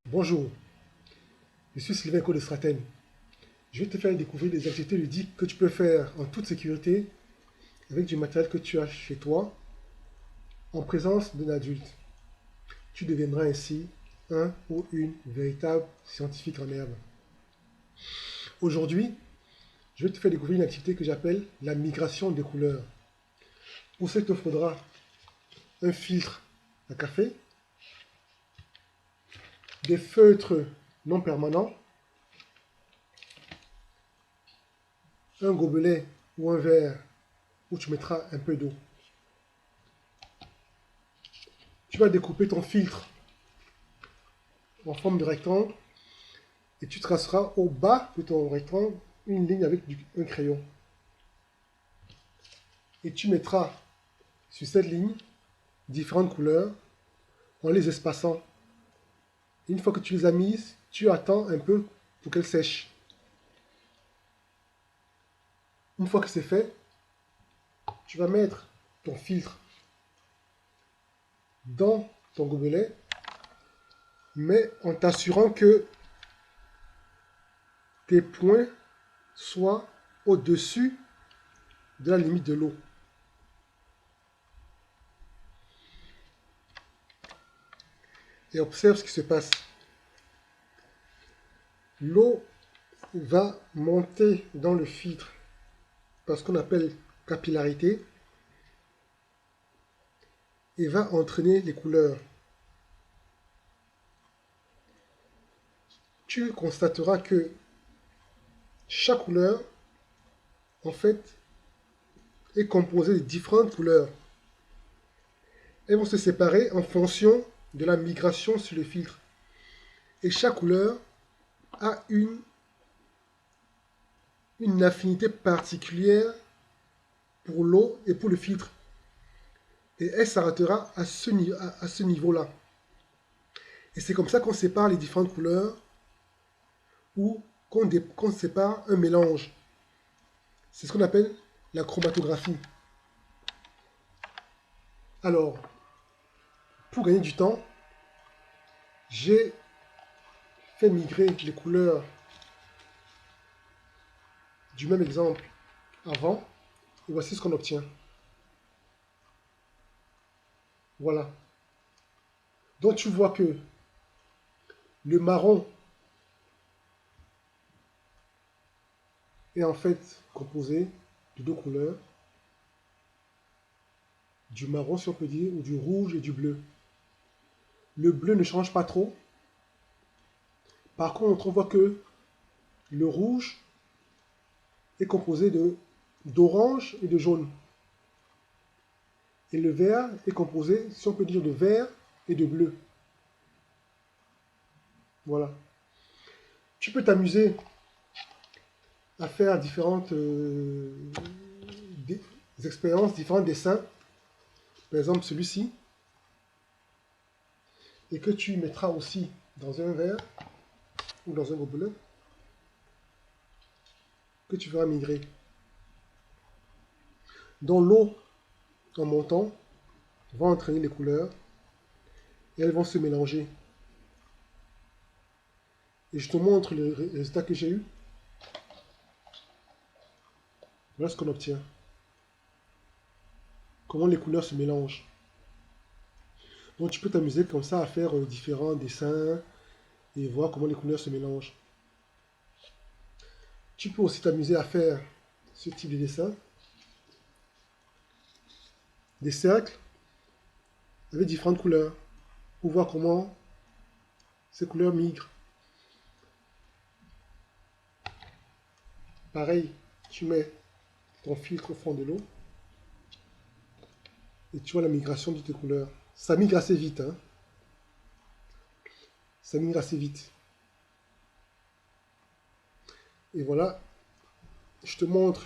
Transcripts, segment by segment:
Bonjour, je suis Sylvain Coe de Stratène. Je vais te faire découvrir des activités ludiques que tu peux faire en toute sécurité avec du matériel que tu as chez toi en présence d'un adulte. Tu deviendras ainsi un ou une véritable scientifique en herbe. Aujourd'hui, je vais te faire découvrir une activité que j'appelle la migration des couleurs. Pour ce, il te faudra un filtre à café, des feutres non permanents, un gobelet ou un verre où tu mettras un peu d'eau. Tu vas découper ton filtre en forme de rectangle et tu traceras au bas de ton rectangle une ligne avec un crayon. Et tu mettras sur cette ligne différentes couleurs en les espaçant. Une fois que tu les as mises, tu attends un peu pour qu'elles sèchent. Une fois que c'est fait, tu vas mettre ton filtre dans ton gobelet, mais en t'assurant que tes points soient au-dessus de la limite de l'eau. Et observe ce qui se passe. L'eau va monter dans le filtre par ce qu'on appelle capillarité et va entraîner les couleurs. Tu constateras que chaque couleur, en fait, est composée de différentes couleurs. Elles vont se séparer en fonction de la migration sur le filtre. Et chaque couleur a une affinité particulière pour l'eau et pour le filtre. Et elle s'arrêtera à ce niveau-là. Et c'est comme ça qu'on sépare les différentes couleurs ou qu'on sépare un mélange. C'est ce qu'on appelle la chromatographie. Alors, pour gagner du temps, j'ai fait migrer les couleurs du même exemple avant. Et voici ce qu'on obtient. Voilà. Donc tu vois que le marron est en fait composé de deux couleurs, du marron si on peut dire, ou du rouge et du bleu. Le bleu ne change pas trop. Par contre, on voit que le rouge est composé d'orange et de jaune. Et le vert est composé, si on peut dire, de vert et de bleu. Voilà. Tu peux t'amuser à faire différentes expériences, différents dessins. Par exemple, celui-ci. Et que tu mettras aussi dans un verre ou dans un gobelet que tu feras migrer. Dans l'eau, en montant, va entraîner les couleurs et elles vont se mélanger. Et je te montre le résultat que j'ai eu. Voilà ce qu'on obtient. Comment les couleurs se mélangent. Donc tu peux t'amuser comme ça à faire différents dessins et voir comment les couleurs se mélangent. Tu peux aussi t'amuser à faire ce type de dessin. Des cercles avec différentes couleurs pour voir comment ces couleurs migrent. Pareil, tu mets ton filtre au fond de l'eau et tu vois la migration de tes couleurs. Ça migre assez vite, hein. Ça migre assez vite. Et voilà, je te montre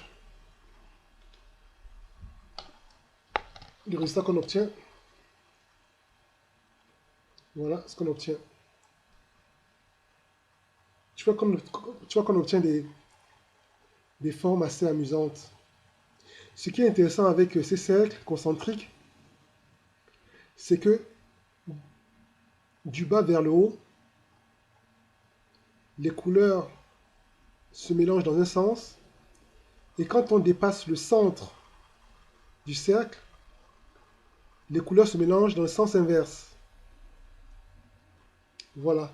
le résultat qu'on obtient. Voilà ce qu'on obtient. Tu vois qu'on obtient des formes assez amusantes. Ce qui est intéressant avec ces cercles concentriques, c'est que du bas vers le haut, les couleurs se mélangent dans un sens. Et quand on dépasse le centre du cercle, les couleurs se mélangent dans le sens inverse. Voilà.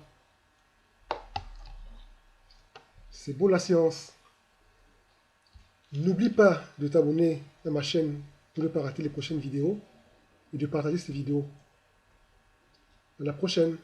C'est beau la science. N'oublie pas de t'abonner à ma chaîne pour ne pas rater les prochaines vidéos et de partager ces vidéos. À la prochaine.